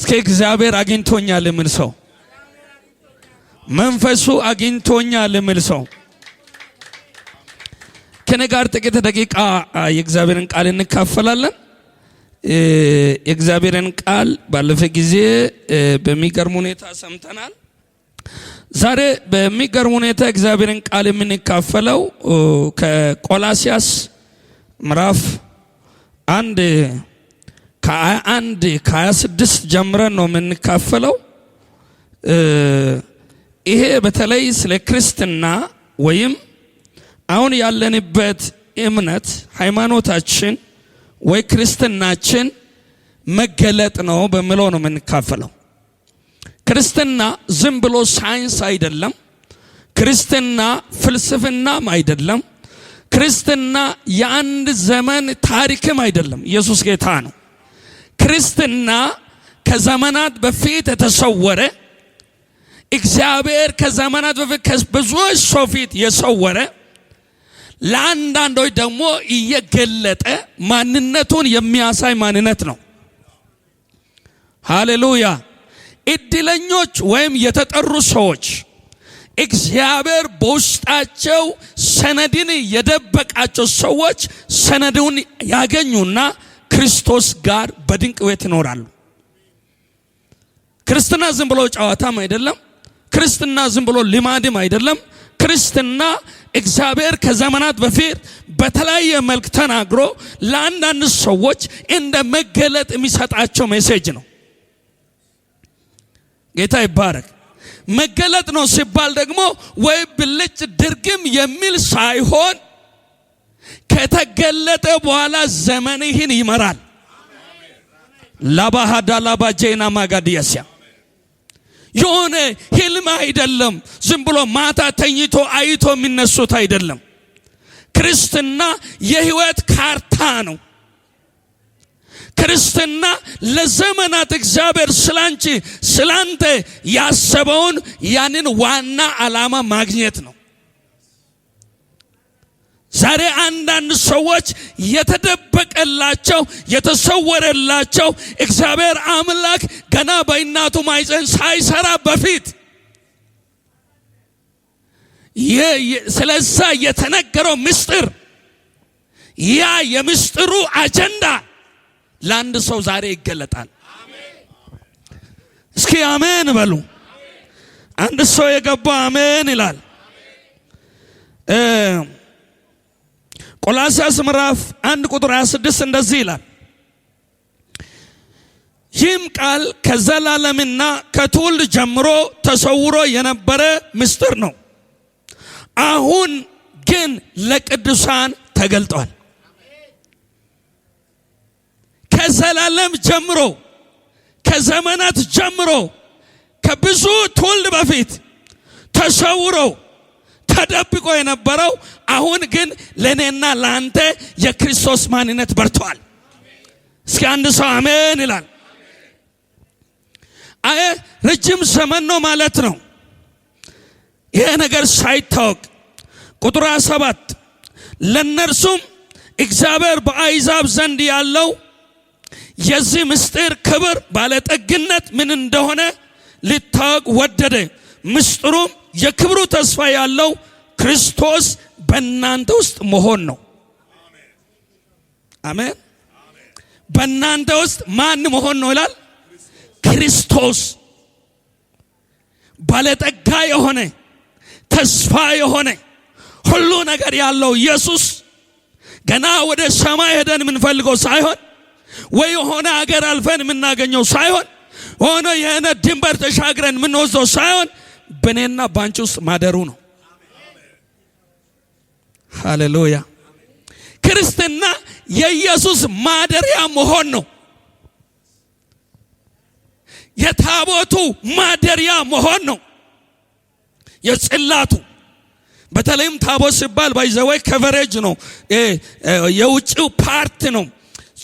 እስከ እግዚአብሔር አግኝቶኛል ምን ሰው መንፈሱ አግኝቶኛል ምን ሰው ከኔ ጋር ጥቂት ደቂቃ የእግዚአብሔርን ቃል እንካፈላለን። የእግዚአብሔርን ቃል ባለፈ ጊዜ በሚገርም ሁኔታ ሰምተናል። ዛሬ በሚገርም ሁኔታ እግዚአብሔርን ቃል የምንካፈለው ከቆላስያስ ምዕራፍ 1 ከ26 ጀምረን ነው የምንካፈለው። ይሄ በተለይ ስለ ክርስትና ወይም አሁን ያለንበት እምነት ሃይማኖታችን ወይ ክርስትናችን መገለጥ ነው በሚለው ነው የምንካፈለው። ክርስትና ዝም ብሎ ሳይንስ አይደለም። ክርስትና ፍልስፍናም አይደለም። ክርስትና የአንድ ዘመን ታሪክም አይደለም። ኢየሱስ ጌታ ነው። ክርስትና ከዘመናት በፊት የተሰወረ እግዚአብሔር ከዘመናት በፊት ከብዙዎች ሰው ፊት የሰወረ ለአንዳንዶች ደግሞ እየገለጠ ማንነቱን የሚያሳይ ማንነት ነው። ሃሌሉያ። እድለኞች ወይም የተጠሩ ሰዎች እግዚአብሔር በውስጣቸው ሰነድን የደበቃቸው ሰዎች ሰነዱን ያገኙና ክርስቶስ ጋር በድንቅ ሕይወት ይኖራሉ። ክርስትና ዝም ብሎ ጨዋታም አይደለም። ክርስትና ዝም ብሎ ልማድም አይደለም። ክርስትና እግዚአብሔር ከዘመናት በፊት በተለያየ መልክ ተናግሮ ለአንዳንድ ሰዎች እንደ መገለጥ የሚሰጣቸው ሜሴጅ ነው። ጌታ ይባረክ። መገለጥ ነው ሲባል ደግሞ ወይ ብልጭ ድርግም የሚል ሳይሆን ከተገለጠ በኋላ ዘመንህን ይመራል። ላባሃዳ ላባጄና ማጋዲያሲያ የሆነ ህልም አይደለም። ዝም ብሎ ማታ ተኝቶ አይቶ የሚነሱት አይደለም። ክርስትና የህይወት ካርታ ነው። ክርስትና ለዘመናት እግዚአብሔር ስላንቺ ስላንተ ያሰበውን ያንን ዋና ዓላማ ማግኘት ነው። ዛሬ አንዳንድ ሰዎች የተደበቀላቸው የተሰወረላቸው እግዚአብሔር አምላክ ገና በእናቱ ማኅፀን ሳይሰራ በፊት ስለዛ የተነገረው ምስጢር ያ የምስጢሩ አጀንዳ ለአንድ ሰው ዛሬ ይገለጣል። እስኪ አሜን በሉ። አንድ ሰው የገባ አሜን ይላል። ቆላስያስ ምዕራፍ 1 ቁጥር 26 እንደዚህ ይላል። ይህም ቃል ከዘላለምና ከትውልድ ጀምሮ ተሰውሮ የነበረ ምስጢር ነው፣ አሁን ግን ለቅዱሳን ተገልጧል። ከዘላለም ጀምሮ ከዘመናት ጀምሮ ከብዙ ትውልድ በፊት ተሰውሮ ተደብቆ የነበረው አሁን ግን ለኔና ለአንተ የክርስቶስ ማንነት በርቷል። እስኪ አንድ ሰው አሜን ይላል። ረጅም ዘመን ነው ማለት ነው ይሄ ነገር ሳይታወቅ። ቁጥር 7 ለነርሱም እግዚአብሔር በአሕዛብ ዘንድ ያለው የዚህ ምስጢር ክብር ባለጠግነት ምን እንደሆነ ሊታወቅ ወደደ። ምስጢሩም የክብሩ ተስፋ ያለው ክርስቶስ በእናንተ ውስጥ መሆን ነው። አሜን። በእናንተ ውስጥ ማን መሆን ነው ይላል? ክርስቶስ። ባለጠጋ የሆነ ተስፋ የሆነ ሁሉ ነገር ያለው ኢየሱስ ገና ወደ ሰማይ ሄደን የምንፈልገው ሳይሆን ወይ የሆነ ሀገር አልፈን የምናገኘው ሳይሆን ሆነ የሆነ ድንበር ተሻግረን የምንወስደው ሳይሆን በእኔና ባንቺ ውስጥ ማደሩ ነው። ሃሌሉያ። ክርስትና የኢየሱስ ማደሪያ መሆን ነው። የታቦቱ ማደሪያ መሆን ነው። የጽላቱ በተለይም ታቦት ሲባል ባይዘወይ ከቨሬጅ ነው፣ የውጭው ፓርት ነው።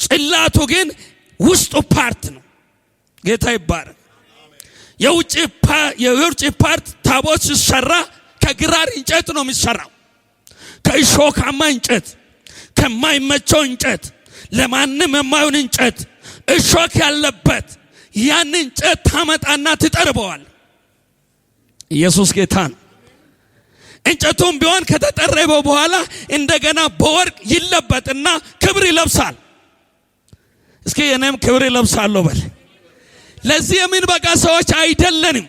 ጽላቱ ግን ውስጡ ፓርት ነው። ጌታ ይባረክ። የውጭ ፓርት ታቦት ሲሰራ ከግራር እንጨት ነው የሚሰራው። ከእሾካማ እንጨት፣ ከማይመቸው እንጨት፣ ለማንም የማይሆን እንጨት፣ እሾክ ያለበት ያንን እንጨት ታመጣና ትጠርበዋል። ኢየሱስ ጌታ ነው። እንጨቱም ቢሆን ከተጠረበው በኋላ እንደገና በወርቅ ይለበጥና ክብር ይለብሳል። እስኪ እኔም ክብር ይለብሳለሁ በል። ለዚህ የምንበቃ ሰዎች አይደለንም።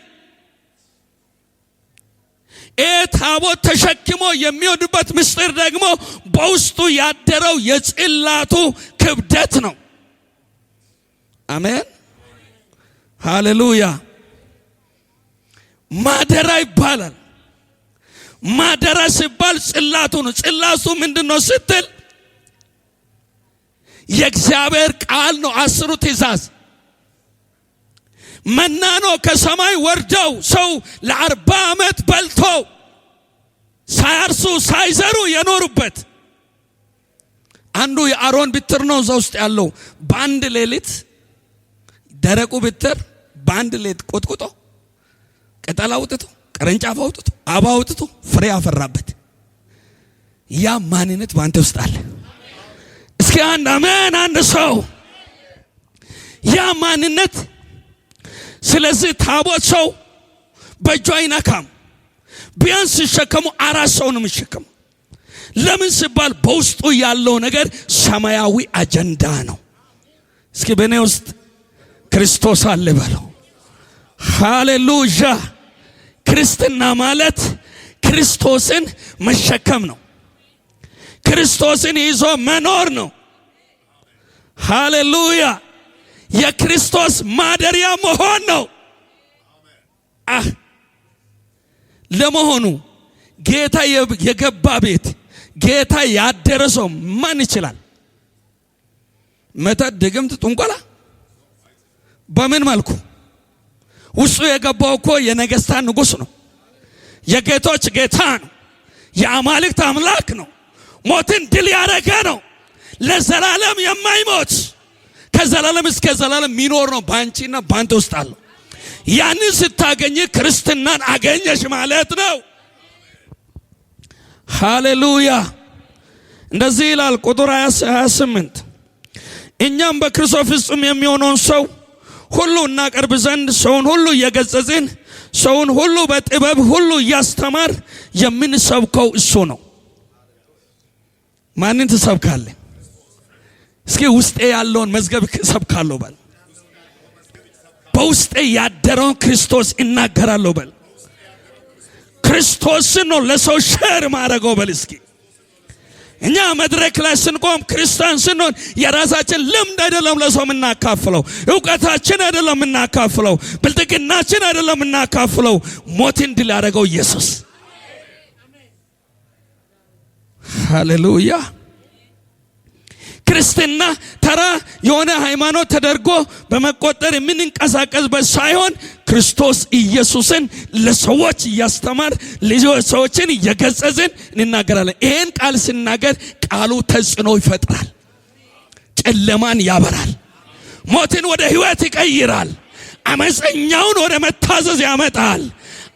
ታቦት ተሸክሞ የሚወድበት ምስጢር ደግሞ በውስጡ ያደረው የጽላቱ ክብደት ነው። አሜን ሃሌሉያ። ማደራ ይባላል። ማደራ ሲባል ጽላቱ ነው። ጽላቱ ምንድነው ስትል የእግዚአብሔር ቃል ነው። 10ሩ ትእዛዝ መና ነው ከሰማይ ወርደው ሰው ለ40 ዓመት በልቶ ሳያርሱ ሳይዘሩ የኖሩበት አንዱ የአሮን ብትር ነው። እዛ ውስጥ ያለው በአንድ ሌሊት ደረቁ ብትር በአንድ ሌሊት ቆጥቁጦ ቅጠል አውጥቶ ቅርንጫፍ አውጥቶ አበባ አውጥቶ ፍሬ ያፈራበት ያ ማንነት ባንተ ውስጥ አለ። እስኪ አንድ አሜን አንድ ሰው ያ ማንነት። ስለዚህ ታቦት ሰው በእጁ አይነካም። ቢያንስ ሲሸከሙ 4 ሰው ነው የሚሸከሙ። ለምን ሲባል በውስጡ ያለው ነገር ሰማያዊ አጀንዳ ነው። እስኪ በእኔ ውስጥ ክርስቶስ አለ በለው። ሃሌሉያ። ክርስትና ማለት ክርስቶስን መሸከም ነው። ክርስቶስን ይዞ መኖር ነው። ሃሌሉያ። የክርስቶስ ማደሪያ መሆን ነው። ለመሆኑ ጌታ የገባ ቤት ጌታ ያደረሰው ማን ይችላል? መተት፣ ድግምት፣ ጥንቆላ በምን መልኩ? ውስጡ የገባው እኮ የነገስታት ንጉስ ነው። የጌቶች ጌታ ነው። የአማልክት አምላክ ነው። ሞትን ድል ያደረገ ነው። ለዘላለም የማይሞት ከዘላለም እስከ ዘላለም የሚኖር ነው። ባንቺና ባንተ ውስጥ አለው። ያንን ስታገኝ ክርስትናን አገኘሽ ማለት ነው። ሃሌሉያ። እንደዚህ ይላል ቁጥር 28 እኛም በክርስቶስ ፍጹም የሚሆነውን ሰው ሁሉ እናቀርብ ዘንድ ሰውን ሁሉ እየገሰጽን ሰውን ሁሉ በጥበብ ሁሉ እያስተማር የምንሰብከው እሱ ነው። ማንን ትሰብካለህ? እስኪ ውስጤ ያለውን መዝገብ ሰብካለሁ በል። በውስጤ ያደረውን ክርስቶስ እናገራለሁ በል። ክርስቶስን ነው ለሰው ሼር ማድረገው በል። እስኪ እኛ መድረክ ላይ ስንቆም ክርስቲያን ስንሆን የራሳችን ልምድ አይደለም ለሰው የምናካፍለው፣ እውቀታችን አይደለም የምናካፍለው፣ ብልጥግናችን አይደለም የምናካፍለው። ሞትን ድል ያደረገው ኢየሱስ። ሃሌሉያ። ክርስትና ተራ የሆነ ሃይማኖት ተደርጎ በመቆጠር የምንንቀሳቀስበት ሳይሆን ክርስቶስ ኢየሱስን ለሰዎች እያስተማር ሰዎችን እየገሰጽን እንናገራለን። ይሄን ቃል ስናገር ቃሉ ተጽዕኖ ይፈጥራል። ጨለማን ያበራል። ሞትን ወደ ህይወት ይቀይራል። አመፀኛውን ወደ መታዘዝ ያመጣል።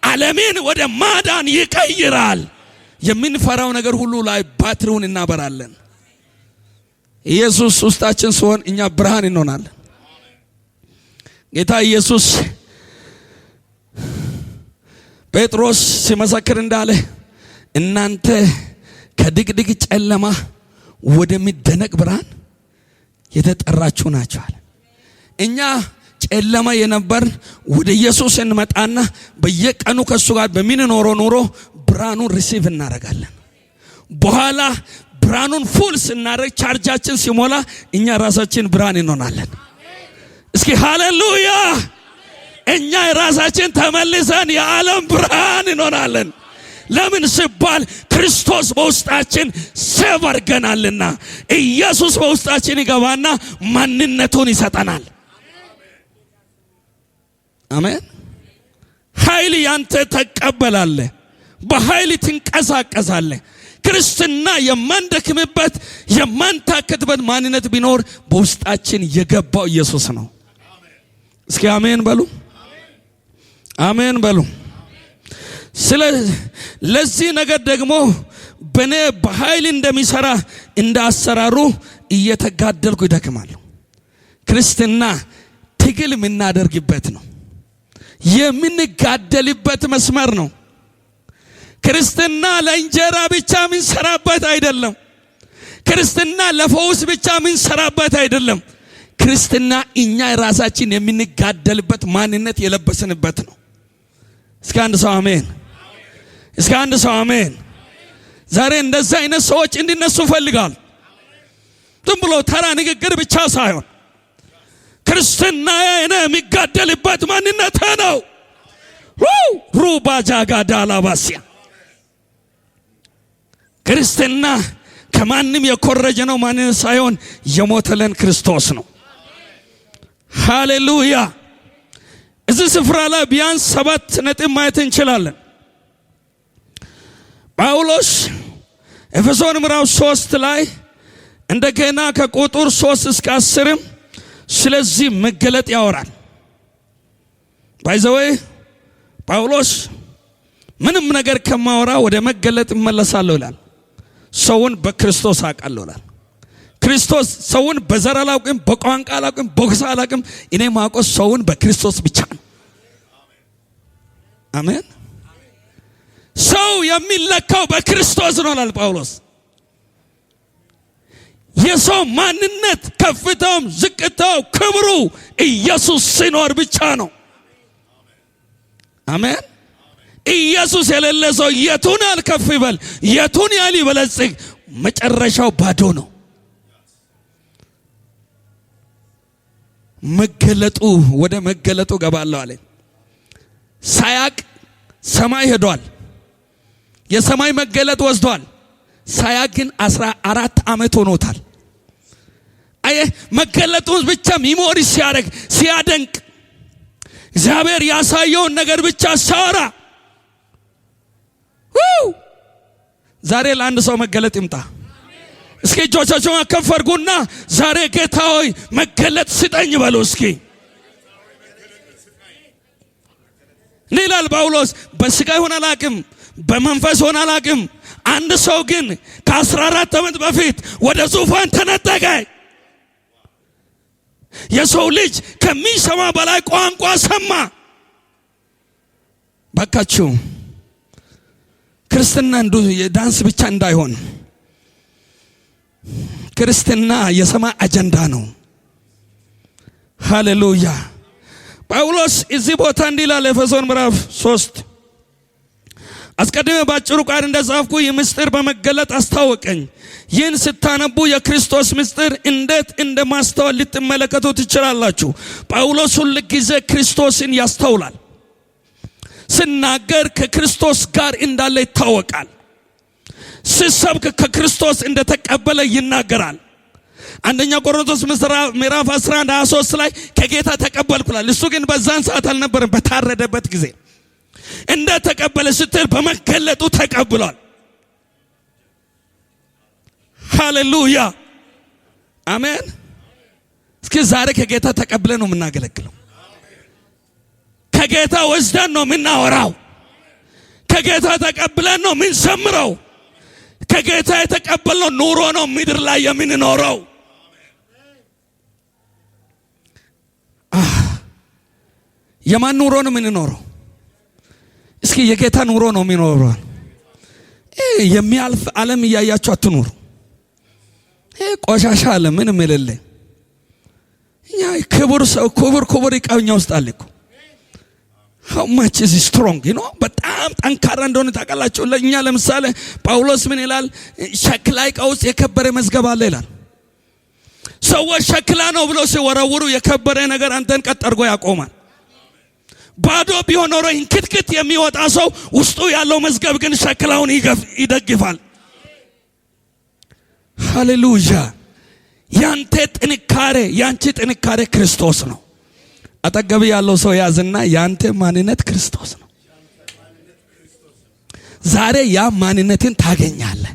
ዓለምን ወደ ማዳን ይቀይራል። የምንፈራው ነገር ሁሉ ላይ ባትሪውን እናበራለን። ኢየሱስ ውስጣችን ሲሆን እኛ ብርሃን እንሆናለን። ጌታ ኢየሱስ ጴጥሮስ ሲመሰክር እንዳለ እናንተ ከድቅድቅ ጨለማ ወደሚደነቅ ብርሃን የተጠራችሁ ናችሁ አለ። እኛ ጨለማ የነበርን ወደ ኢየሱስ እንመጣና በየቀኑ ከሱ ጋር በሚኖረው ኑሮ ብርሃኑን ሪሲቭ እናደርጋለን። በኋላ ብርሃኑን ፉል ስናደርግ ቻርጃችን ሲሞላ እኛ ራሳችን ብርሃን እንሆናለን። እስኪ ሃሌሉያ። እኛ ራሳችን ተመልሰን የዓለም ብርሃን እንሆናለን። ለምን ሲባል ክርስቶስ በውስጣችን ሴቭ አድርገናልና። ኢየሱስ በውስጣችን ይገባና ማንነቱን ይሰጠናል። አሜን። ኃይል ያንተ ተቀበላለህ። በኃይል ትንቀሳቀሳለህ። ክርስትና የማንደክምበት የማንታከትበት ማንነት ቢኖር በውስጣችን የገባው ኢየሱስ ነው። እስኪ አሜን በሉ። አሜን በሉ። ለዚህ ነገር ደግሞ በኔ በኃይል እንደሚሰራ እንደ አሰራሩ እየተጋደልኩ ይደክማለሁ። ክርስትና ትግል የምናደርግበት ነው። የምንጋደልበት መስመር ነው። ክርስትና ለእንጀራ ብቻ የምንሰራበት አይደለም። ክርስትና ለፈውስ ብቻ የምንሰራበት አይደለም። ክርስትና እኛ ራሳችን የምንጋደልበት ማንነት የለበስንበት ነው። እስከ አንድ ሰው አሜን። እስከ አንድ ሰው አሜን። ዛሬ እንደዛ አይነት ሰዎች እንዲነሱ ፈልጋል። ዝም ብሎ ተራ ንግግር ብቻ ሳይሆን ክርስትና የሚጋደልበት ማንነት ነው። ሩባጃጋ ዳላባሲያ ክርስትና ከማንም የኮረጀ ነው ማንነት ሳይሆን የሞተለን ክርስቶስ ነው። ሃሌሉያ። እዚህ ስፍራ ላይ ቢያንስ 7 ነጥብ ማየት እንችላለን። ጳውሎስ ኤፌሶን ምዕራፍ 3 ላይ እንደገና ከቁጥር 3 እስከ 10 ስለዚህ መገለጥ ያወራል። ባይዘዌ ጳውሎስ ምንም ነገር ከማወራ ወደ መገለጥ እመለሳለሁ ይላል። ሰውን በክርስቶስ አውቃለሁ ይላል። ክርስቶስ ሰውን በዘር አላውቅም፣ በቋንቋ አላውቅም፣ በጎሳ አላውቅም። እኔ ማውቀው ሰውን በክርስቶስ ብቻ ነው። አሜን። ሰው የሚለካው በክርስቶስ ነው ይላል ጳውሎስ። የሰው ማንነት ከፍታውም ዝቅታው ክብሩ ኢየሱስ ሲኖር ብቻ ነው። አሜን። ኢየሱስ የሌለ ሰው የቱን ያህል ከፍ ይበል፣ የቱን ያህል ይበለጽግ፣ መጨረሻው ባዶ ነው። መገለጡ ወደ መገለጡ ገባለሁ አለ። ሳያቅ ሰማይ ሄዷል። የሰማይ መገለጥ ወስዷል። ሳያቅ ግን 14 ዓመት ሆኖታል። አየ መገለጡን ብቻ ሚሞሪ ሲያደርግ ሲያደንቅ እግዚአብሔር ያሳየውን ነገር ብቻ ሳወራ ዛሬ ለአንድ ሰው መገለጥ ይምጣ። እስኪ እጆቻችሁን ከፍ አድርጉና ዛሬ ጌታ ሆይ መገለጥ ስጠኝ በሉ እስኪ። ይላል ጳውሎስ በስጋ ሆነ አላቅም፣ በመንፈስ ሆነ አላቅም። አንድ ሰው ግን ከ14 ዓመት በፊት ወደ ዙፋን ተነጠቀ። የሰው ልጅ ከሚሰማ በላይ ቋንቋ ሰማ። ባካችሁ ክርስትና የዳንስ ብቻ እንዳይሆን፣ ክርስትና የሰማይ አጀንዳ ነው። ሃሌሉያ። ጳውሎስ እዚህ ቦታ እንዲህ ይላል ኤፌሶን ምዕራፍ 3 አስቀድሜ ባጭሩ ቃል እንደጻፍኩ ይህ ምስጢር በመገለጥ አስታወቀኝ። ይህን ስታነቡ የክርስቶስ ምስጢር እንዴት እንደማስተዋል ልትመለከቱ ትችላላችሁ። ጳውሎስ ሁል ጊዜ ክርስቶስን ያስተውላል። ስናገር ከክርስቶስ ጋር እንዳለ ይታወቃል። ሲሰብክ ከክርስቶስ እንደተቀበለ ይናገራል። አንደኛ ቆሮንቶስ ምዕራፍ 11:23 ላይ ከጌታ ተቀበልኩላል። እሱ ግን በዛን ሰዓት አልነበረም፣ በታረደበት ጊዜ እንደ ተቀበለ ስትል በመገለጡ ተቀብሏል። ሃሌሉያ አሜን። እስኪ ዛሬ ከጌታ ተቀብለን ነው የምናገለግለው። ከጌታ ወስደን ነው የምናወራው። ከጌታ ተቀብለን ነው የምንዘምረው። ከጌታ የተቀበልነው ኑሮ ነው ምድር ላይ የምንኖረው። የማን ኑሮ ነው የምንኖረው? እስኪ የጌታ ኑሮ ነው የሚኖረው። የሚያልፍ ዓለም እያያችሁ አትኑሩ። ቆሻሻ ዓለም ምንም የሌለ እኛ ክቡር ሰው ክቡር ይቃኛ ውስጥ አለ እኮ። how much is strong you know በጣም ጠንካራ እንደሆነ ታውቃላችሁ። ለኛ ለምሳሌ ጳውሎስ ምን ይላል? ሸክላ ዕቃ ውስጥ የከበረ መዝገብ አለ ይላል። ሰዎች ሸክላ ነው ብሎ ሲወረውሩ የከበረ ነገር አንተን ቀጥ አድርጎ ያቆማል። ባዶ ቢሆን ኖሮ እንክትክት የሚወጣ ሰው ውስጡ ያለው መዝገብ ግን ሸክላውን ይደግፋል። ሃሌሉያ። ያንተ ጥንካሬ ያንቺ ጥንካሬ ክርስቶስ ነው። አጠገብ ያለው ሰው ያዝና ያንተ ማንነት ክርስቶስ ነው። ዛሬ ያ ማንነትን ታገኛለህ።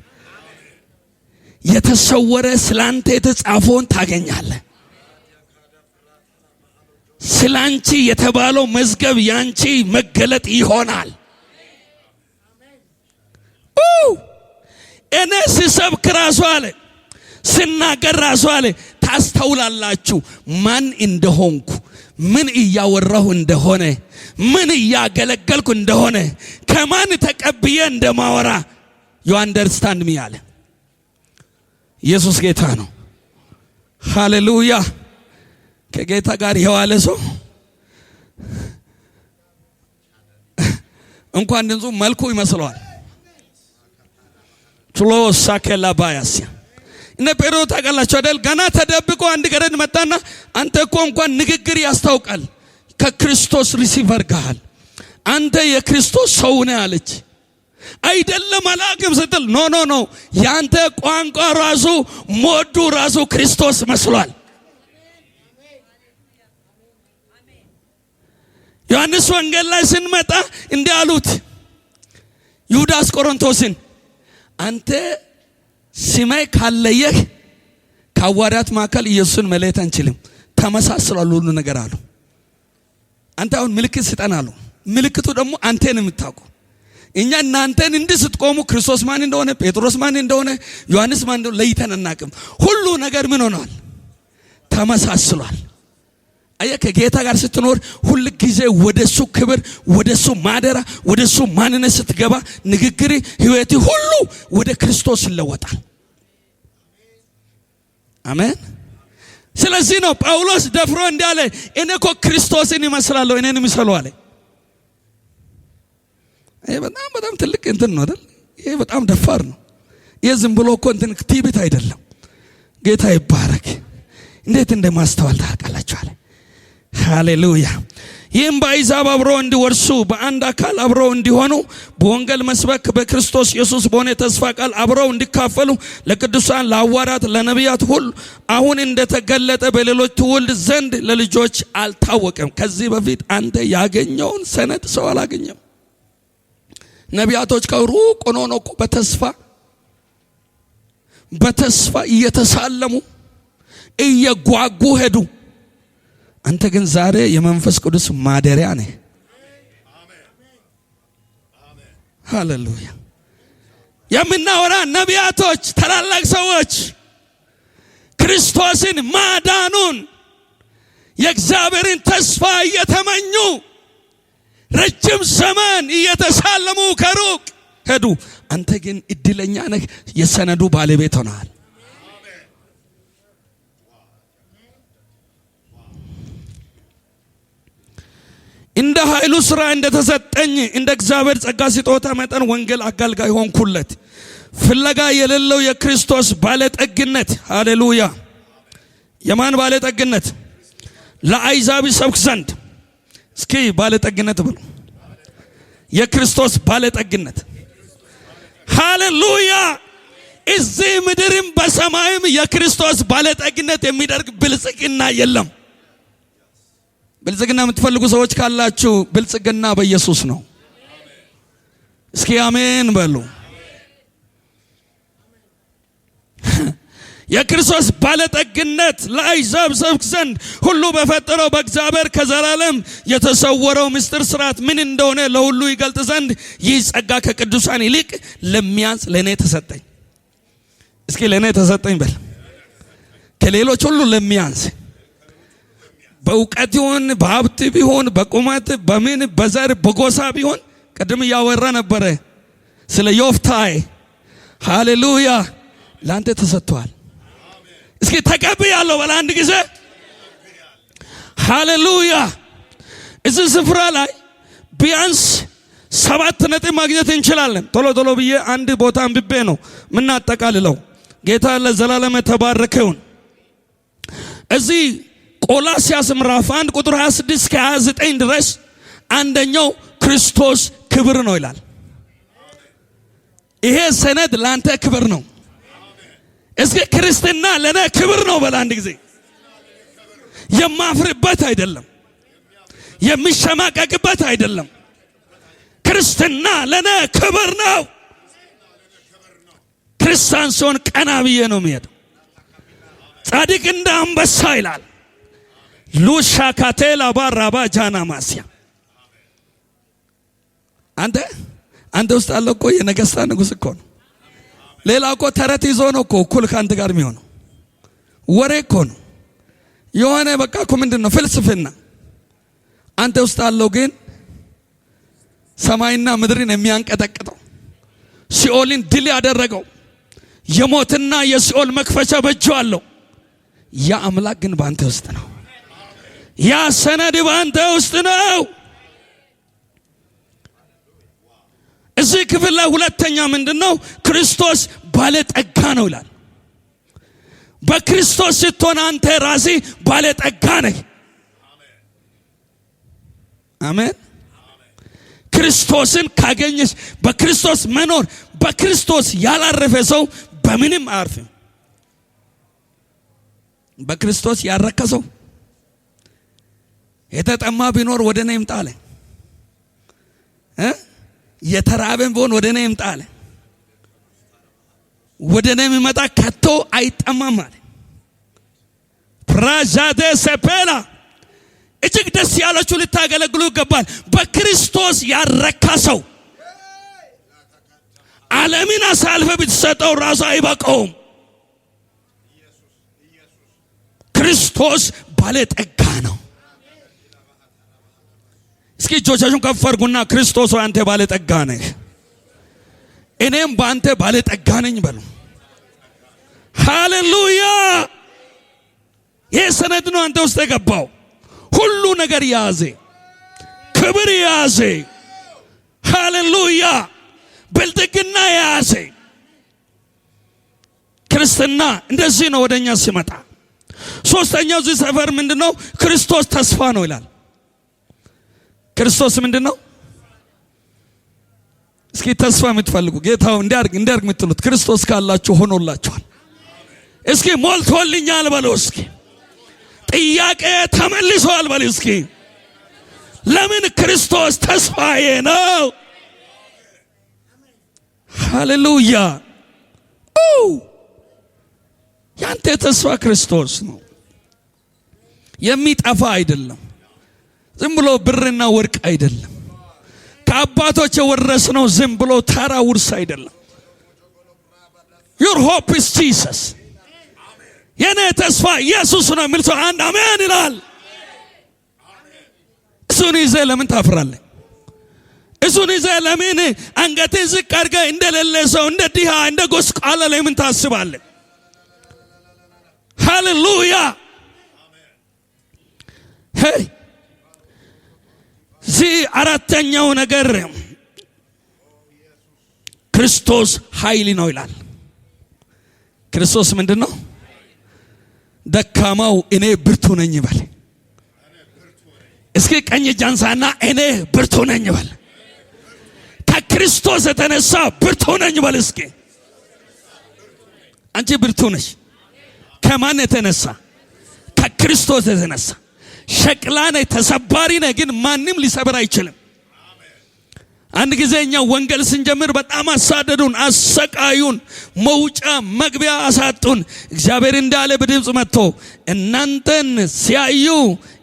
የተሰወረ ስላንተ የተጻፈውን ታገኛለህ። ስላንቺ የተባለው መዝገብ ያንቺ መገለጥ ይሆናል። እኔ ስሰብክ ራሱ አለ ስናገር ራሱ አለ ታስተውላላችሁ ማን እንደሆንኩ ምን እያወራሁ እንደሆነ ምን እያገለገልኩ እንደሆነ ከማን ተቀብዬ እንደማወራ you understand me አለ። ኢየሱስ ጌታ ነው። ሃሌሉያ። ከጌታ ጋር የዋለ ሰው እንኳን ድንጹ መልኩ ይመስለዋል። ችሎሳ ከላባያስ እነ ጴጥሮስ ታውቃላችሁ አይደል? ገና ተደብቆ አንድ ገረድ መጣና አንተ እኮ እንኳን ንግግር ያስታውቃል ከክርስቶስ ሪሲቨር ጋር አንተ የክርስቶስ ሰው ነህ አለች። አይደለም አላቅም ስትል ኖ ያንተ ቋንቋ ራሱ ሞዱ ራሱ ክርስቶስ መስሏል። ዮሐንስ ወንጌል ላይ ስንመጣ እንዲህ አሉት ይሁዳ ቆሮንቶስን አንተ ሲማይ ካለየህ ከሐዋርያት መካከል ኢየሱስን መለየት አንችልም፣ ተመሳስሏል ሁሉ ነገር አሉ። አንተ አሁን ምልክት ስጠን አሉ። ምልክቱ ደግሞ አንተን የምታውቀው እኛ እናንተን እንዲህ ስትቆሙ ክርስቶስ ማን እንደሆነ ጴጥሮስ ማን እንደሆነ ዮሐንስ ማን እንደሆነ ለይተን አናውቅም። ሁሉ ነገር ምን ሆኗል? ተመሳስሏል። አየህ ከጌታ ጋር ስትኖር ሁሉ ጊዜ ወደሱ ክብር ወደሱ ማደራ ወደሱ ማንነት ስትገባ ንግግሪ ህይወት ሁሉ ወደ ክርስቶስ ይለወጣል። አሜን። ስለዚህ ነው ጳውሎስ ደፍሮ እንዳለ እኔ እኮ ክርስቶስን ይመስላለሁ እኔን ይመስላለሁ አለ። ይሄ በጣም ትልቅ እንትን ነው አይደል? ይሄ በጣም ደፋር ነው። ይሄ ዝም ብሎ እኮ እንትን ቲቢት አይደለም። ጌታ ይባረክ። እንዴት እንደማስተዋል ታውቃላችሁ አለ። ሃሌሉያ። ይህም በአሕዛብ አብረው እንዲወርሱ በአንድ አካል አብረው እንዲሆኑ በወንጌል መስበክ በክርስቶስ ኢየሱስ በሆነ ተስፋ ቃል አብረው እንዲካፈሉ ለቅዱሳን ለሐዋርያት ለነቢያት ሁሉ አሁን እንደተገለጠ በሌሎች ትውልድ ዘንድ ለልጆች አልታወቀም። ከዚህ በፊት አንተ ያገኘውን ሰነድ ሰው አላገኘም። ነቢያቶች ከሩቅ ሆነው ነው በተስፋ እየተሳለሙ እየጓጉ ሄዱ። አንተ ግን ዛሬ የመንፈስ ቅዱስ ማደሪያ ነህ። ሃሌሉያ። የምናወራ ነቢያቶች ታላላቅ ሰዎች ክርስቶስን ማዳኑን የእግዚአብሔርን ተስፋ እየተመኙ ረጅም ዘመን እየተሳለሙ ከሩቅ ሄዱ። አንተ ግን እድለኛ ነህ፣ የሰነዱ ባለቤት ሆነሃል። እንደ ኃይሉ ሥራ እንደተሰጠኝ እንደ እግዚአብሔር ጸጋ ስጦታ መጠን ወንጌል አገልጋይ ሆንኩለት። ፍለጋ የሌለው የክርስቶስ ባለጠግነት። ሃሌሉያ። የማን ባለጠግነት? ለአሕዛብ ሰብክ ዘንድ። እስኪ ባለጠግነት ብሎ የክርስቶስ ባለጠግነት። ሃሌሉያ። እዚህ ምድርም በሰማይም የክርስቶስ ባለጠግነት የሚደርግ ብልጽግና የለም። ብልጽግና የምትፈልጉ ሰዎች ካላችሁ ብልጽግና በኢየሱስ ነው። እስኪ አሜን በሉ። የክርስቶስ ባለጠግነት ለአሕዛብ ሰብክ ዘንድ ሁሉ በፈጠረው በእግዚአብሔር ከዘላለም የተሰወረው ምስጢር ሥርዓት ምን እንደሆነ ለሁሉ ይገልጥ ዘንድ ይህ ጸጋ ከቅዱሳን ይልቅ ለሚያንስ ለእኔ ተሰጠኝ። እስኪ ለእኔ ተሰጠኝ በል። ከሌሎች ሁሉ ለሚያንስ በእውቀት ይሁን በሀብት ቢሆን በቁመት በምን በዘር በጎሳ ቢሆን ቀደም ያወራ ነበር ስለ ዮፍታይ። ሃሌሉያ። ላንተ ተሰጥቷል። እስኪ ተቀበያለሁ በል አንድ ጊዜ። ሃሌሉያ። እዚህ ስፍራ ላይ ቢያንስ 7 ነጥብ ማግኘት እንችላለን። ቶሎ ብዬ አንድ ቦታ አንብቤ ነው ምን አጠቃልለው። ጌታ ለዘላለም የተባረከ ይሁን። እዚህ ቆላስይስ ምዕራፍ 1 ቁጥር 26 እስከ 29 ድረስ አንደኛው ክርስቶስ ክብር ነው ይላል። ይሄ ሰነድ ላንተ ክብር ነው። እስኪ ክርስትና ለኔ ክብር ነው በል አንድ ጊዜ። የማፍርበት አይደለም፣ የሚሸማቀቅበት አይደለም። ክርስትና ለኔ ክብር ነው። ክርስቲያን ሲሆን ቀና ብዬ ነው የሚሄደው። ጻድቅ እንደ አንበሳ ይላል። ሉሻ ካቴላ ባራባ ጃና ማስያ። አንተ ውስጥ አለ እኮ የነገስታት ንጉስ እኮ ነው። ሌላ እኮ ተረት ይዞ ነው እኮ እኩል ካንተ ጋር የሚሆነው። ወሬ እኮ ነው የሆነ በቃ እኮ ምንድነው ፍልስፍና። አንተ ውስጥ አለው ግን ሰማይና ምድርን የሚያንቀጠቅጠው ሲኦልን ድል ያደረገው የሞትና የሲኦል መክፈቻ በእጁ አለው። ያ አምላክ ግን ባንተ ውስጥ ነው። ያ ሰነድ ባንተ ውስጥ ነው። እዚህ ክፍል ላይ ሁለተኛ ምንድነው? ክርስቶስ ባለጠጋ ነው ይላል። በክርስቶስ ስትሆን አንተ ራስህ ባለጠጋ ነህ። አሜን። ክርስቶስን ካገኘሽ በክርስቶስ መኖር በክርስቶስ ያላረፈ ሰው በምንም አያርፍም። በክርስቶስ ያረከ ሰው የተጠማ ቢኖር ወደ እኔ ይምጣ አለ። የተራበን ቢሆን ወደ እኔ ይምጣ አለ። ወደ እኔ የሚመጣ ከቶ አይጠማም አለ። ፕራዛደ ሰፔላ እጅግ ደስ ያላችሁ ልታገለግሉ ይገባል። በክርስቶስ ያረካ ሰው ዓለምን አሳልፈ ብትሰጠው ራሱ አይበቃውም። ክርስቶስ ባለጠጋ ነው። እስኪ እጆቻችሁን ከፍ አድርጉና ክርስቶስ ሆይ አንተ ባለጠጋ ነህ፣ እኔም በአንተ ባለጠጋ ነኝ በሉ። ሃሌሉያ! ይህ ሰነድ ነው አንተ ውስጥ የገባው። ሁሉ ነገር ያዘ፣ ክብር ያዘ፣ ሃሌሉያ! ብልጥግና ያዘ። ክርስትና እንደዚህ ነው ወደኛ ሲመጣ። ሶስተኛው እዚህ ሰፈር ምንድነው? ክርስቶስ ተስፋ ነው ይላል። ክርስቶስ ምንድነው? እስኪ ተስፋ የምትፈልጉ ጌታው እንዲያርግ የምትሉት ክርስቶስ ካላችሁ ሆኖላችኋል። እስኪ ሞልቶልኛል በሉ። እስኪ ጥያቄ ተመልሷል በሉ። እስኪ ለምን? ክርስቶስ ተስፋዬ ነው። ሃሌሉያ! ያንተ ተስፋ ክርስቶስ ነው። የሚጠፋ አይደለም። ዝም ብሎ ብርና ወርቅ አይደለም። ከአባቶች የወረስነው ዝም ብሎ ተራ ውርስ አይደለም። your hope is Jesus። የኔ ተስፋ ኢየሱስ ነው የሚል ሰው አንድ አሜን ይላል። እሱን ይዘህ ለምን ታፍራለህ? እሱን ይዘህ ለምን አንገትህን ዝቅ አድርገህ እንደሌለ ሰው እንደ ድሃ እንደ ጎስቋላ ለምን ታስባለህ? ሃሌሉያ! ሄይ እዚህ አራተኛው ነገር ክርስቶስ ኃይል ነው ይላል። ክርስቶስ ምንድን ነው? ደካማው እኔ ብርቱ ነኝ ይበል። እስኪ ቀኝ ጃንሳና እኔ ብርቱ ነኝ ይበል። ከክርስቶስ የተነሳ ብርቱ ነኝ ይበል። እስኪ አንቺ ብርቱ ነሽ። ከማን የተነሳ? ከክርስቶስ የተነሳ። ሸክላ ነህ፣ ተሰባሪ ነህ፣ ግን ማንም ሊሰብር አይችልም። አንድ ጊዜ እኛ ወንጌል ስንጀምር በጣም አሳደዱን፣ አሰቃዩን፣ መውጫ መግቢያ አሳጡን። እግዚአብሔር እንዳለ በድምፅ መጥቶ እናንተን ሲያዩ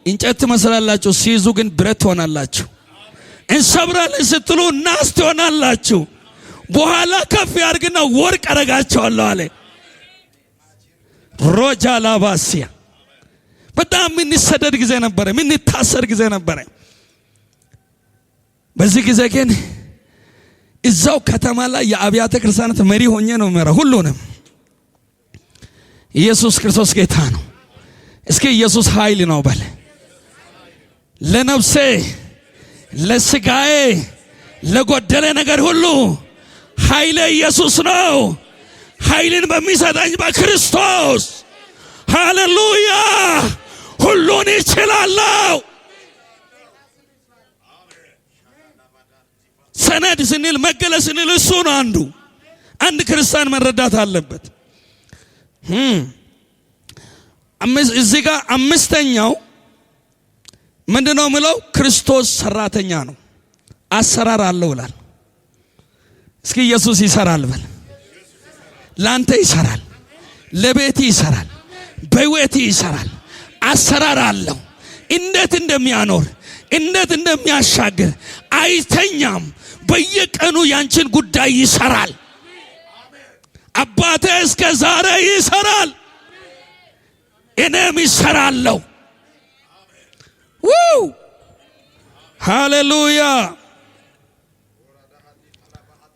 እንጨት ትመስላላችሁ፣ ሲይዙ ግን ብረት ትሆናላችሁ። እንሰብራለን ስትሉ ናስ ትሆናላችሁ። በኋላ ከፍ ያርግና ወርቅ አረጋቸዋለሁ አለ። ሮጃ ላባሲያ በጣም የምንሰደድ ጊዜ ነበረ፣ የምንታሰር ጊዜ ነበረ። በዚህ ጊዜ ግን እዛው ከተማ ላይ የአብያተ ክርስቲያናት መሪ ሆኜ ነው የምመራው ሁሉንም። ኢየሱስ ክርስቶስ ጌታ ነው። እስኪ ኢየሱስ ኃይል ነው በል። ለነፍሴ ለስጋዬ ለጎደለ ነገር ሁሉ ኃይለ ኢየሱስ ነው። ኃይልን በሚሰጠኝ በክርስቶስ ሃሌሉያ ሁሉን ይችላለሁ። ሰነድ ስንል መገለጽ ስንል እሱ ነው አንድ ክርስቲያን መረዳት አለበት። እዚህ ጋር አምስተኛው ምንድነው የሚለው? ክርስቶስ ሰራተኛ ነው፣ አሰራር አለው ይላል። እስኪ ኢየሱስ ይሰራል በል። ላንተ ይሰራል፣ ለቤት ይሰራል፣ በህይወት ይሰራል። አሰራር አለው። እንዴት እንደሚያኖር እንዴት እንደሚያሻግር አይተኛም። በየቀኑ ያንቺን ጉዳይ ይሰራል። አባቴ እስከ ዛሬ ይሰራል፣ እኔም ይሰራለሁ። ሃሌሉያ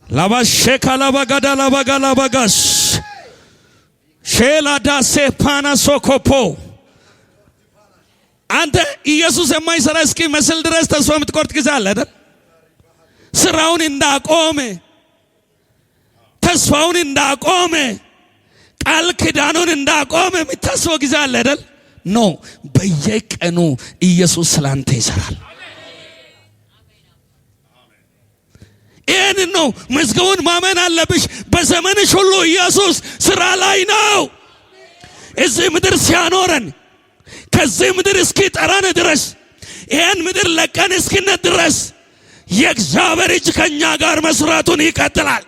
ላባሼካ ላባጋዳ ላባጋላባጋስ ሼላዳ ሴፓና ሶኮፖ አንተ ኢየሱስ የማይሰራ እስኪ መስል ድረስ ተስፋ የምትቆርጥ ጊዜ አለ አይደል? ስራውን እንዳቆመ ተስፋውን እንዳቆመ ቃል ኪዳኑን እንዳቆመ የምታስበው ጊዜ አለ አይደል? ኖ በየቀኑ ኢየሱስ ስላንተ ይሰራል። ይህን ነው መዝገቡን ማመን አለብሽ። በዘመንሽ ሁሉ ኢየሱስ ስራ ላይ ነው። እዚህ ምድር ሲያኖረን ከዚህ ምድር እስኪጠራን ድረስ ይህን ምድር ለቀን እስኪነት ድረስ የእግዚአብሔር እጅ ከኛ ጋር መስራቱን ይቀጥላል።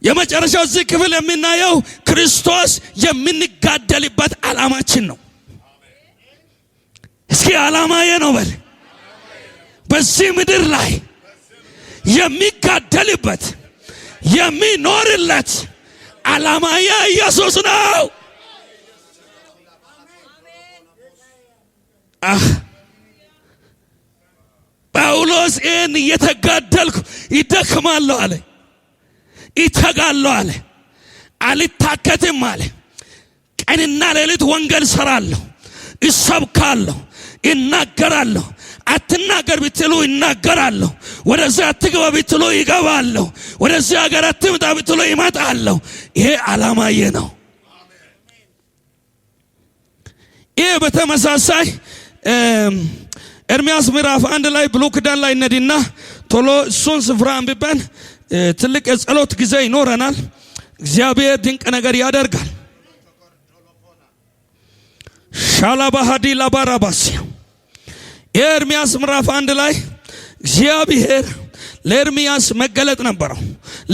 የመጨረሻው እዚህ ክፍል የምናየው ክርስቶስ የምንጋደልበት ዓላማችን ነው። እስኪ ዓላማዬ ነው በል። በዚህ ምድር ላይ የሚጋደልበት የሚኖርለት ዓላማዬ ኢየሱስ ነው። ጳውሎስ ይህን እየተጋደልኩ ይደክማለሁ አለ፣ ይተጋለሁ አለ፣ አልታከትም አለ። ቀንና ሌሊት ወንጌል ሰራለሁ፣ እሰብካለሁ፣ እናገራለሁ። አትናገር ብትሉ እናገራለሁ። ወደዚህ አትግባ ብትሉ ይገባለሁ። ወደዚህ ሀገር አትምጣ ብትሉ ይመጣለሁ። ይሄ ዓላማዬ ነው። ይሄ በተመሳሳይ ኤርምያስ ምዕራፍ 1 ላይ ብሉይ ኪዳን ላይ ነዲና ቶሎ እሱን ስፍራ አንብበን ትልቅ የጸሎት ጊዜ ይኖረናል። እግዚአብሔር ድንቅ ነገር ያደርጋል። ሻላባሃዲ ላባራባስ ኤርምያስ ምዕራፍ 1 ላይ እግዚአብሔር ለኤርምያስ መገለጥ ነበረው።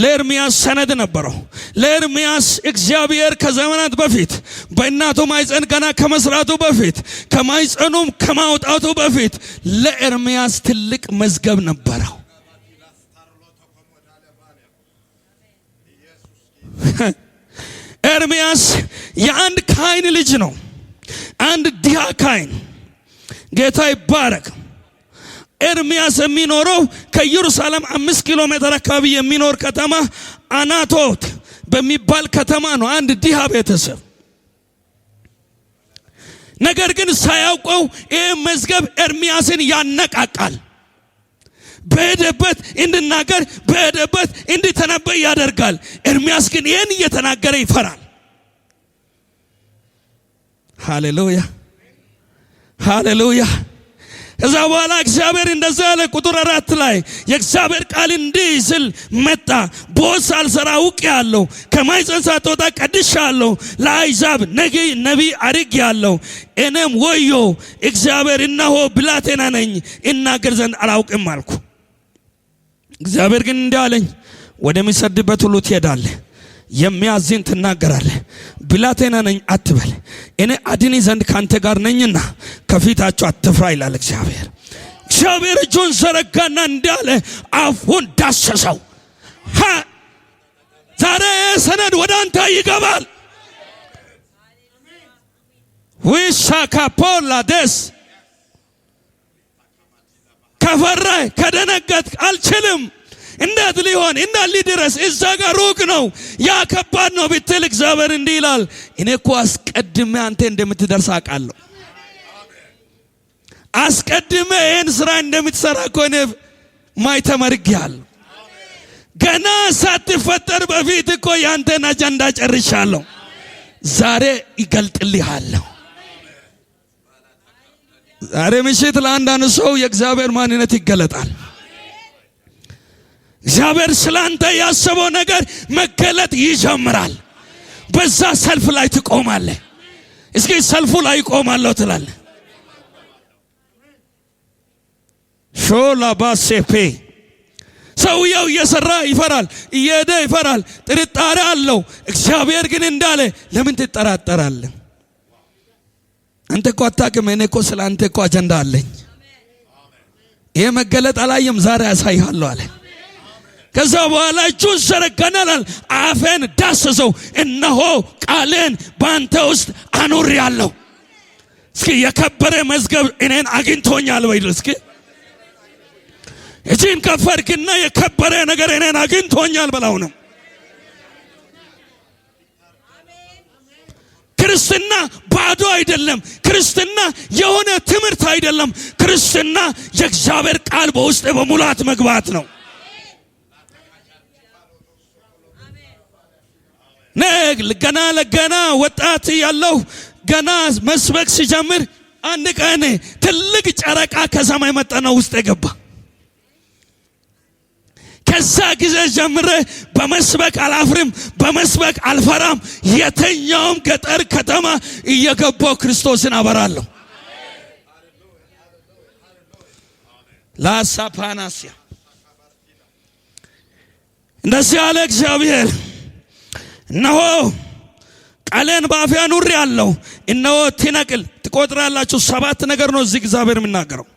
ለኤርምያስ ሰነድ ነበረው። ለኤርምያስ እግዚአብሔር ከዘመናት በፊት በእናቱ ማይፀን ገና ከመስራቱ በፊት ከማይፀኑም ከማውጣቱ በፊት ለኤርምያስ ትልቅ መዝገብ ነበረው። ኤርምያስ የአንድ ካህን ልጅ ነው። አንድ ድሃ ካህን፣ ጌታ ይባረክ። ኤርምያስ የሚኖረው ከኢየሩሳሌም 5 ኪሎ ሜትር አካባቢ የሚኖር ከተማ አናቶት በሚባል ከተማ ነው። አንድ ድሃ ቤተሰብ። ነገር ግን ሳያውቀው ይህ መዝገብ ኤርምያስን ያነቃቃል። በሄደበት እንድናገር፣ በሄደበት እንድተነበይ ያደርጋል። ኤርምያስ ግን ይህን እየተናገረ ይፈራል። ሃሌሉያ ሃሌሉያ። ከዛ በኋላ እግዚአብሔር እንደዛ ያለ ቁጥር 4 ላይ የእግዚአብሔር ቃል እንዲህ ሲል መጣ። ቦዝ ሳልሰራ አውቄአለሁ፣ ከማኅፀን ሳትወጣ ቀድሼአለሁ፣ ለአሕዛብ ነቢይ አድርጌአለሁ። እኔም ወዮ እግዚአብሔር እነሆ ብላቴና ነኝ፣ እናገር ዘንድ አላውቅም አልኩ። እግዚአብሔር ግን እንዲህ አለኝ፣ ወደሚሰድበት ሁሉ ትሄዳለህ፣ የሚያዝን ትናገራለህ። ብላቴና ነኝ አትበል፣ እኔ አድኒ ዘንድ ካንተ ጋር ነኝና ከፊታቸው አትፍራ ይላል እግዚአብሔር። እግዚአብሔር እጁን ዘረጋና እንዳለ አፉን ዳሰሰው። ዛሬ ሰነድ ወደ አንተ ይገባል። ዊሻካፖላ ደስ ከፈራህ ከደነገጥ አልችልም፣ እንዴት ሊሆን እንዴት ሊድረስ እዛ ጋር ሩቅ ነው፣ ያ ከባድ ነው ብትል እግዚአብሔር እንዲህ ይላል፣ እኔ እኮ አስቀድሜ አንተ እንደምትደርስ አውቃለሁ። አስቀድሜ ይህን ስራ እንደምትሰራ እኮ እኔ ማይተመርጊያለሁ። ገና ሳትፈጠር በፊት እኮ ያንተን አጀንዳ ጨርሻለሁ። ዛሬ ይገልጥልሃለሁ። ዛሬ ምሽት ለአንዳንድ ሰው የእግዚአብሔር ማንነት ይገለጣል። እግዚአብሔር ስላንተ ያሰበው ነገር መገለጥ ይጀምራል። በዛ ሰልፍ ላይ ትቆማለህ። እስኪ ሰልፉ ላይ ቆማለሁ ትላለህ። ሾላ ባሴፔ ሰውየው እየሰራ ይፈራል፣ እየሄደ ይፈራል፣ ጥርጣሬ አለው። እግዚአብሔር ግን እንዳለ ለምን ትጠራጠራለህ? አንተ እኮ አታውቅም፣ እኔ እኮ ስላንተ እኮ አጀንዳ አለኝ። ይሄ መገለጥ አላየም፣ ዛሬ ያሳይሃለሁ አለ። ከዛ በኋላ እጁን ዘረጋና አፌን ዳሰሰው፣ እነሆ ቃሌን ባንተ ውስጥ አኑሬአለሁ። እስኪ የከበረ መዝገብ እኔን አግኝቶኛል በል። እስኪ እጅን ከፈርክና የከበረ ነገር እኔን አግኝቶኛል በላው ነው። ክርስትና ባዶ አይደለም። ክርስትና የሆነ ትምህርት አይደለም። ክርስትና የእግዚአብሔር ቃል በውስጥ በሙላት መግባት ነው። ገና ወጣት ያለው ገና መስበክ ሲጀምር አንድ ቀን ትልቅ ጨረቃ ከሰማይ መጣና ውስጥ የገባ። ከዛ ጊዜ ጀምሬ በመስበክ አላፍርም፣ በመስበክ አልፈራም። የትኛውም ገጠር ከተማ እየገባው ክርስቶስን አበራለሁ። ላሳፓናሲያ እንደዚህ ያለ እግዚአብሔር እነሆ ቃሌን በአፌ አኑሬአለሁ። እነሆ ትነቅል ትቆጥራላችሁ። 7 ነገር ነው እዚህ እግዚአብሔር የሚናገረው።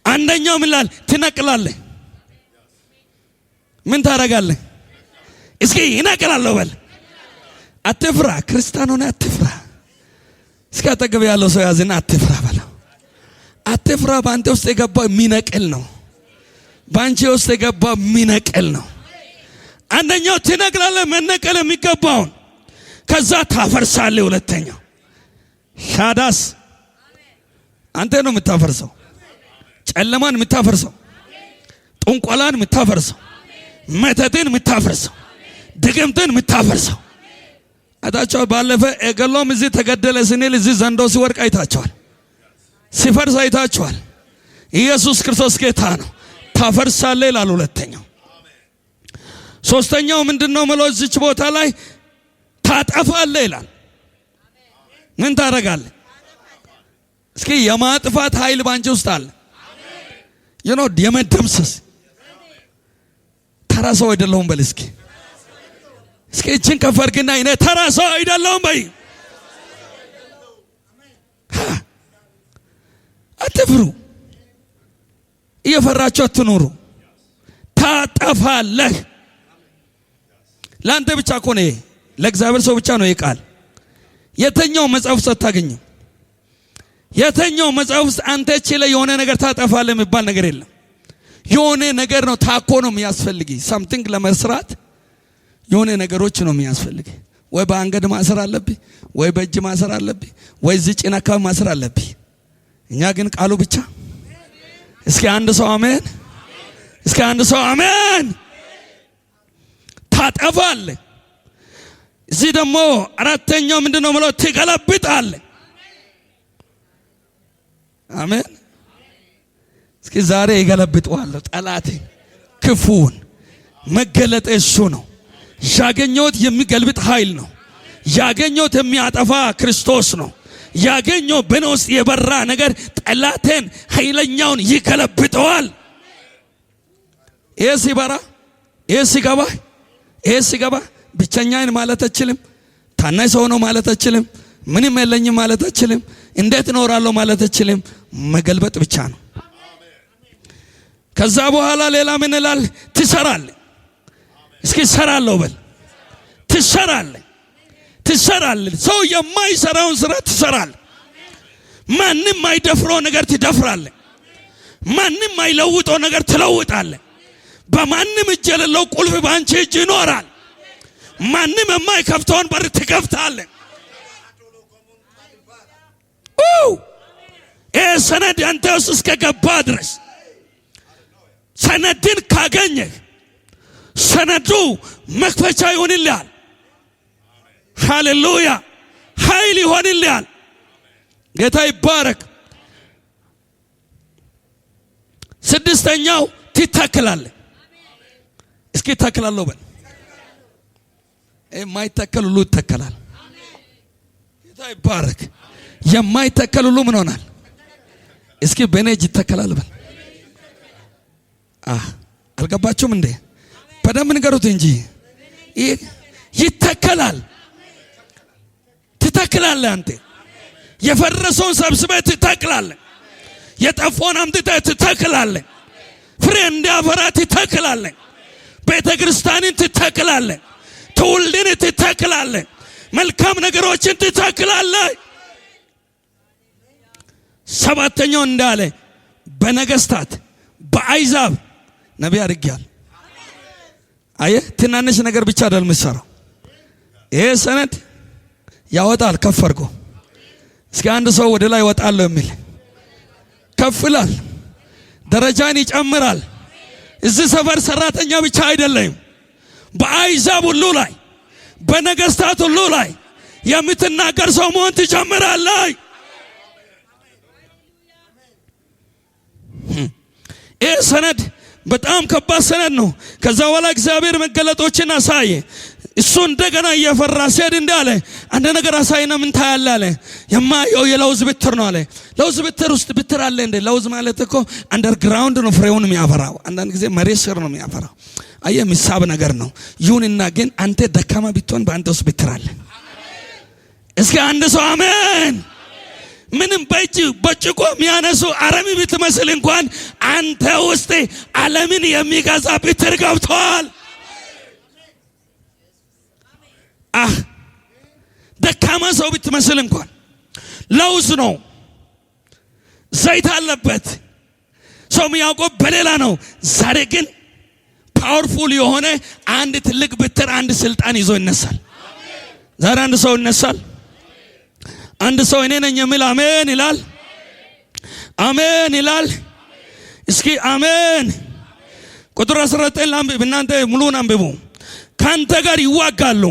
አንደኛው ምን ይላል? ትነቅላለህ። ምን ታረጋለህ? እስኪ ይነቅላለሁ በል። አትፍራ። ክርስቲያን ሆነ አትፍራ። እስኪ አጠገብ ያለው ሰው ያዝና አትፍራ በለው። አትፍራ። በአንተ ውስጥ የገባው የሚነቅል ነው። በአንቺ ውስጥ የገባው የሚነቅል ነው። አንደኛው ትነቅላለህ፣ መነቀል የሚገባውን ከዛ ታፈርሳለህ። ሁለተኛው ሻዳስ አንተ ነው የምታፈርሰው። ጨለማን የምታፈርሰው፣ ጥንቆላን የምታፈርሰው፣ መተትን የምታፈርሰው፣ ድግምትን የምታፈርሰው። አታቸው ባለፈ ኤገሎም እዚህ ተገደለ ስንል እዚህ ዘንዶ ሲወርቅ አይታቸዋል፣ ሲፈርስ አይታቸዋል። ኢየሱስ ክርስቶስ ጌታ ነው። ታፈርሳለህ ይላል ሁለተኛው። ሶስተኛው ምንድነው ማለት እዚች ቦታ ላይ ታጠፋለህ ይላል። ምን ታረጋለህ? እስኪ የማጥፋት ኃይል ባንቺ ውስጥ አለ። የመደምሰስ ተራ ሰው አይደለሁም በል። እስኪ እጅን ከፈርግና እኔ ተራ ሰው አይደለሁም በይ። አትፍሩ። እየፈራችሁ አትኑሩ። ታጠፋለህ። ለአንተ ብቻ እኮ ነው፣ ለእግዚአብሔር ሰው ብቻ ነው ይቃል። የተኛው መጽሐፍ ውስጥ አታገኝም። የተኛው መጽሐፍ ውስጥ አንተ እቺ ላይ የሆነ ነገር ታጠፋለህ የሚባል ነገር የለም። የሆነ ነገር ነው ታኮ ነው የሚያስፈልግ። ሳምቲንግ ለመስራት የሆነ ነገሮች ነው የሚያስፈልግ። ወይ በአንገድ ማሰር አለብህ፣ ወይ በእጅ ማሰር አለብህ፣ ወይ እዚህ ጭን አካባቢ ማሰር አለብህ። እኛ ግን ቃሉ ብቻ። እስኪ አንድ ሰው አሜን። እስኪ አንድ ሰው አሜን። ታጠፋለህ። እዚህ ደግሞ አራተኛው ምንድነው ማለት? ትገለብጣለህ። አሜን። እስኪ ዛሬ ይገለብጠዋለሁ ጠላቴን፣ ክፉን። መገለጥ እሱ ነው። ያገኘሁት የሚገልብጥ ኃይል ነው። ያገኘሁት የሚያጠፋ ክርስቶስ ነው። ያገኘው በእኔ ውስጥ የበራ ነገር ጠላቴን ኃይለኛውን ይገለብጠዋል። ይሄ ሲበራ፣ ይሄ ሲገባ ብቸኛዬን ማለት አትችልም። ታናሽ ሰው ነው ማለት አትችልም። ምንም የለኝም ማለት አትችልም። እንዴት እኖራለሁ ማለት አትችልም። መገልበጥ ብቻ ነው። ከዛ በኋላ ሌላ ምን ይላል? ትሰራለህ። እስኪ እሰራለሁ በል። ትሰራለህ። ሰው የማይሰራውን ስራ ትሰራለህ። ማንም አይደፍረው ነገር ትደፍራለህ። ማንም አይለውጠው ነገር ትለውጣለህ። በማንም እጅ የሌለው ቁልፍ ባንቺ እጅ ይኖራል። ማንም የማይከፍተውን በር ትከፍታለህ። ይህ ሰነድ አንተ ውስጥ እስከገባ ድረስ ሰነድን ካገኘህ ሰነዱ መክፈቻ ይሆንልሃል። ሃሌሉያ! ኃይል ይሆንልሃል። ጌታ ይባረክ። ስድስተኛው ትተክላለህ። እስኪ ተክላለሁ በል። የማይተከል ሁሉ ይተከላል። ጌታ ይባረክ። የማይተከል ሁሉ ምን ሆናል? እስኪ በእኔ እጅ ይተከላል በል። አልገባችሁም እንዴ? በደንብ ንገሩት እንጂ ይተከላል። ትተክላለህ። አንተ የፈረሰውን ሰብስበህ ትተክላለህ። የጠፋውን አምጥተህ ትተክላለህ። ፍሬ እንዲያፈራ ትተክላለህ። ቤተክርስቲያንን ትተክላለህ፣ ትውልድን ትተክላለህ፣ መልካም ነገሮችን ትተክላለህ። ሰባተኛው እንዳለ በነገስታት በአይዛብ ነቢይ አድርጌያለሁ። አየህ ትናንሽ ነገር ብቻ አይደል የምትሰራው። ይሄ ሰነድ ያወጣል ከፍ አድርጎ። እስኪ አንድ ሰው ወደ ላይ ወጣለሁ የሚል ከፍላል፣ ደረጃን ይጨምራል። እዚህ ሰፈር ሰራተኛ ብቻ አይደለም፣ በአይዛብ ሁሉ ላይ በነገስታት ሁሉ ላይ የምትናገር ሰው መሆን ትጀምራለህ። ይህ ሰነድ በጣም ከባድ ሰነድ ነው። ከዛ በኋላ እግዚአብሔር መገለጦችን አሳየ። እሱ እንደገና እየፈራ ሲሄድ እንዳለ አንድ ነገር አሳይና ምን ታያለህ አለ። የማየው የለውዝ ብትር ነው አለ። ለውዝ ብትር ውስጥ ብትር አለ እንደ ለውዝ ማለት እኮ አንደርግራውንድ ነው ፍሬውን የሚያፈራው። አንዳንድ ጊዜ መሬት ስር ነው የሚያፈራው። አየህ የሚሳብ ነገር ነው። ይሁንና ግን አንተ ደካማ ብትሆን በአንተ ውስጥ ብትር አለ። እስኪ አንድ ሰው አሜን። ምንም በጭቆ የሚያነሱ አረም ብትመስል እንኳን አንተ ውስጥ ዓለምን የሚገዛ ብትር ገብቷል። ደካማ ሰው ብትመስል እንኳን ለውዝ ነው፣ ዘይት አለበት፣ ሰው የሚያውቀው በሌላ ነው። ዛሬ ግን ፓወርፉል የሆነ አንድ ትልቅ ብትር አንድ ስልጣን ይዞ ይነሳል። ዛሬ አንድ ሰው ይነሳል። አንድ ሰው እኔ ነኝ የሚል አሜን ይላል። አሜን ይላል። እስኪ አሜን። ቁጥር 19 ላንብብ፣ እናንተ ሙሉን አንብቡ። ካንተ ጋር ይዋጋሉ፣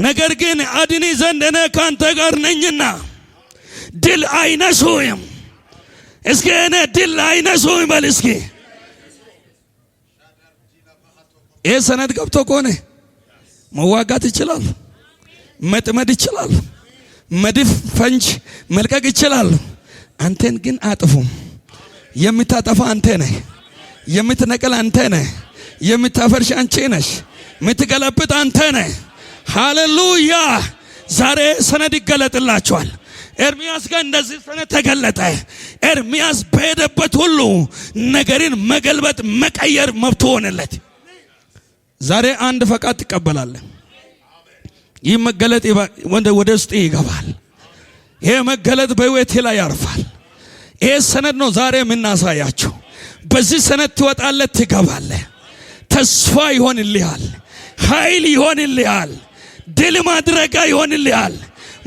ነገር ግን አድኒ ዘንድ እኔ ካንተ ጋር ነኝና ድል አይነሱም። እስኪ እኔ ድል አይነሱም በል እስኪ። ይህ ሰነድ ገብቶ ከሆነ መዋጋት ይችላል፣ መጥመድ ይችላል፣ መድፍ ፈንጅ መልቀቅ ይችላል። አንተን ግን አጥፉም። የምታጠፋ አንተ ነህ፣ የምትነቅል አንተ ነህ፣ የምታፈርሽ አንቺ ነሽ፣ የምትገለብጥ አንተ ነህ። ሃሌሉያ። ዛሬ ሰነድ ይገለጥላችኋል። ኤርሚያስ ጋር እንደዚህ ሰነድ ተገለጠ። ኤርሚያስ በሄደበት ሁሉ ነገርን መገልበጥ መቀየር መብቱ ሆነለት። ዛሬ አንድ ፈቃድ ትቀበላለህ። ይህ መገለጥ ወደ ውስጥ ይገባል። ይሄ መገለጥ በህይወቴ ላይ ያርፋል። ይሄ ሰነድ ነው ዛሬ የምናሳያችሁ። በዚህ ሰነድ ትወጣለህ፣ ትገባለህ። ተስፋ ይሆንልሃል፣ ኃይል ይሆንልሃል፣ ድል ማድረጋ ይሆንልሃል፣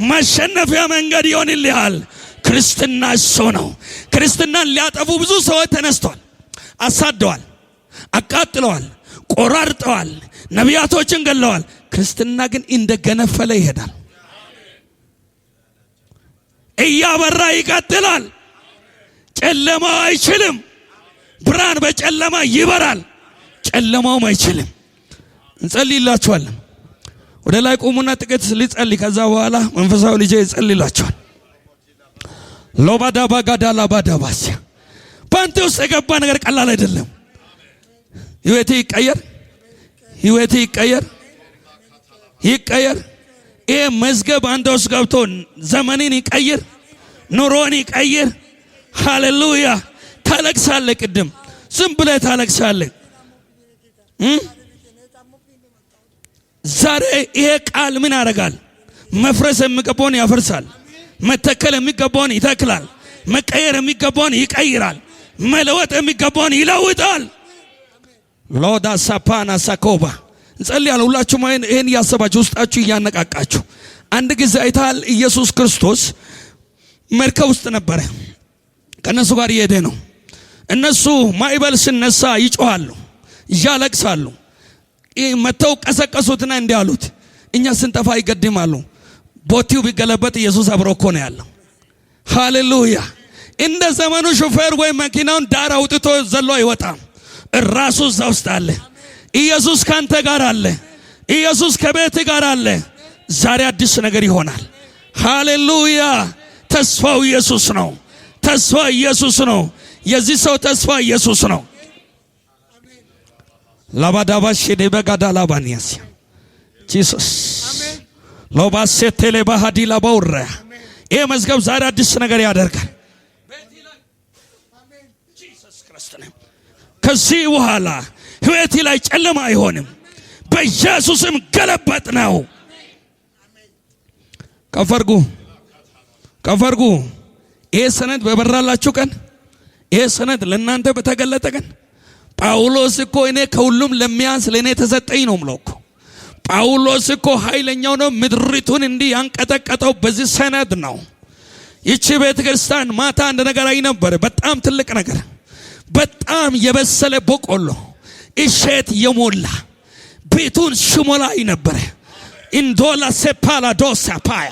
ማሸነፊያ መንገድ ይሆንልሃል። ክርስትና እሱ ነው። ክርስትናን ሊያጠፉ ብዙ ሰዎች ተነስተዋል፣ አሳደዋል፣ አቃጥለዋል፣ ቆራርጠዋል፣ ነቢያቶችን ገለዋል። ክርስትና ግን እንደገነፈለ ይሄዳል፣ እያበራ ይቀጥላል። ጨለማው አይችልም። ብርሃን በጨለማ ይበራል፣ ጨለማውም አይችልም። እንጸልይላችኋለን። ወደ ላይ ቆሙና ጥቂት ልጸልይ። ከዛ በኋላ መንፈሳዊ ልጄ ይጸልይላችኋል። ሎባዳ ባጋዳ ላባዳ ባሲያ በአንተ ውስጥ የገባ ነገር ቀላል አይደለም። ህይወቴ ይቀየር፣ ህይወቴ ይቀየር፣ ይቀየር። ይሄ መዝገብ አንተ ውስጥ ገብቶ ዘመንን ይቀይር፣ ኑሮን ይቀይር። ሃሌሉያ። ታለቅሳለህ፣ ቅድም ዝም ብለህ ታለቅሳለህ። ዛሬ ይሄ ቃል ምን ያደርጋል? መፍረስ የሚገባውን ያፈርሳል፣ መተከል የሚገባውን ይተክላል፣ መቀየር የሚገባውን ይቀይራል፣ መለወጥ የሚገባውን ይለውጣል። ሎዳ ሳፓና ሳኮባ እንጸልያለን። ሁላችሁም ይሄን እያሰባችሁ ውስጣችሁ እያነቃቃችሁ አንድ ጊዜ አይታል። ኢየሱስ ክርስቶስ መርከብ ውስጥ ነበረ፣ ከነሱ ጋር እየሄደ ነው። እነሱ ማዕበል ሲነሳ ይጮሃሉ፣ ያለቅሳሉ። መተው ቀሰቀሱትና እንዲህ አሉት፣ እኛ ስንጠፋ ይገድማሉ። ቦቲው ቢገለበጥ ኢየሱስ አብሮ እኮ ነው ያለው። ሃሌሉያ። እንደ ዘመኑ ሹፌር ወይ መኪናውን ዳር አውጥቶ ዘሎ አይወጣም። ራሱ እዛ ውስጥ አለ። ኢየሱስ ካንተ ጋር አለ። ኢየሱስ ከቤት ጋር አለ። ዛሬ አዲስ ነገር ይሆናል። ሃሌሉያ። ተስፋው ኢየሱስ ነው። ተስፋ ኢየሱስ ነው። የዚህ ሰው ተስፋ ኢየሱስ ነው። ላባዳባሽ ደበጋዳ ላባኒያስ ጂሰስ ሎባሴቴሌ ባህዲ ላባውራ ይሄ መዝገብ ዛሬ አዲስ ነገር ያደርጋል። ከዚህ በኋላ ህይወቴ ላይ ጨለማ አይሆንም። በኢየሱስም ገለበጥ ነው። ከፈርጉ ይሄ ሰነድ በበራላችሁ ቀን፣ ይሄ ሰነድ ለእናንተ በተገለጠ ቀን ጳውሎስ እኮ እኔ ከሁሉም ለሚያንስ ለእኔ ተሰጠኝ ነው ምለው እኮ። ጳውሎስ እኮ ኃይለኛው ነው። ምድሪቱን እንዲህ ያንቀጠቀጠው በዚህ ሰነድ ነው። ይቺ ቤተ ክርስቲያን ማታ አንድ ነገር አይ ነበር። በጣም ትልቅ ነገር፣ በጣም የበሰለ በቆሎ እሸት የሞላ ቤቱን ሽሞላ አይ ነበር። ኢንዶላ ሴፓላ ዶሳ ፓያ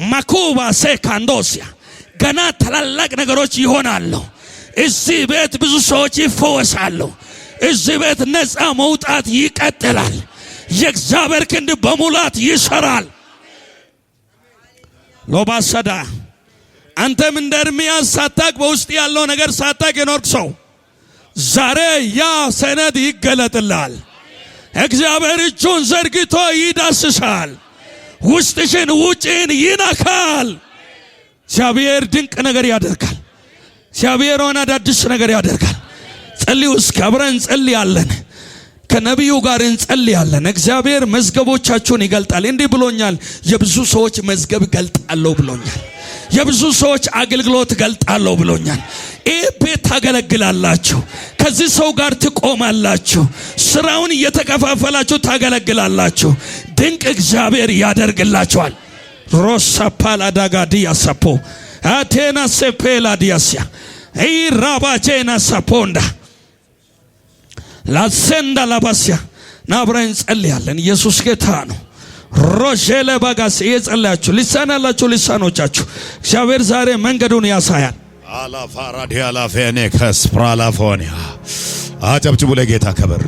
ማኩባ ሴካንዶሲያ ገና ታላላቅ ነገሮች ይሆናሉ። እዚህ ቤት ብዙ ሰዎች ይፈወሳሉ። እዚህ ቤት ነፃ መውጣት ይቀጥላል። የእግዚአብሔር ክንድ በሙላት ይሰራል። ሎባሰዳ አንተም እንደ ኤርምያስ ሳታቅ በውስጥ ያለው ነገር ሳታቅ የኖርክ ሰው ዛሬ ያ ሰነድ ይገለጥላል። እግዚአብሔር እጁን ዘርግቶ ይዳስሳል። ውስጥሽን ውጭን ይነካል። እግዚአብሔር ድንቅ ነገር ያደርጋል። እግዚአብሔር ሆነ አዳዲስ ነገር ያደርጋል። ጸልዩ። እስኪ አብረን እንጸልያለን። ከነቢዩ ጋር እንጸልያለን። እግዚአብሔር መዝገቦቻችሁን ይገልጣል። እንዲህ ብሎኛል፣ የብዙ ሰዎች መዝገብ ገልጣለሁ ብሎኛል። የብዙ ሰዎች አገልግሎት ገልጣለሁ ብሎኛል። ይህ ቤት ታገለግላላችሁ። ከዚህ ሰው ጋር ትቆማላችሁ። ስራውን እየተከፋፈላችሁ ታገለግላላችሁ። ድንቅ እግዚአብሔር ያደርግላችኋል። ሮሳፓላ ዳጋዲያ ሰፖ አቴና ሴፔላ ዲያሲያ ኢራባጄና ሰፖንዳ ላሰንዳ ላባሲያ ናብራን ጸልያለን። ኢየሱስ ጌታ ነው። ሮሼለ ባጋስ እየጸለያችሁ ልሳናላችሁ ልሳኖቻችሁ እግዚአብሔር ዛሬ መንገዱን ያሳያል። አላፋራዲ አላፌኔ ከስፕራላፎኒያ አጨብጭቡ ለጌታ ክብር።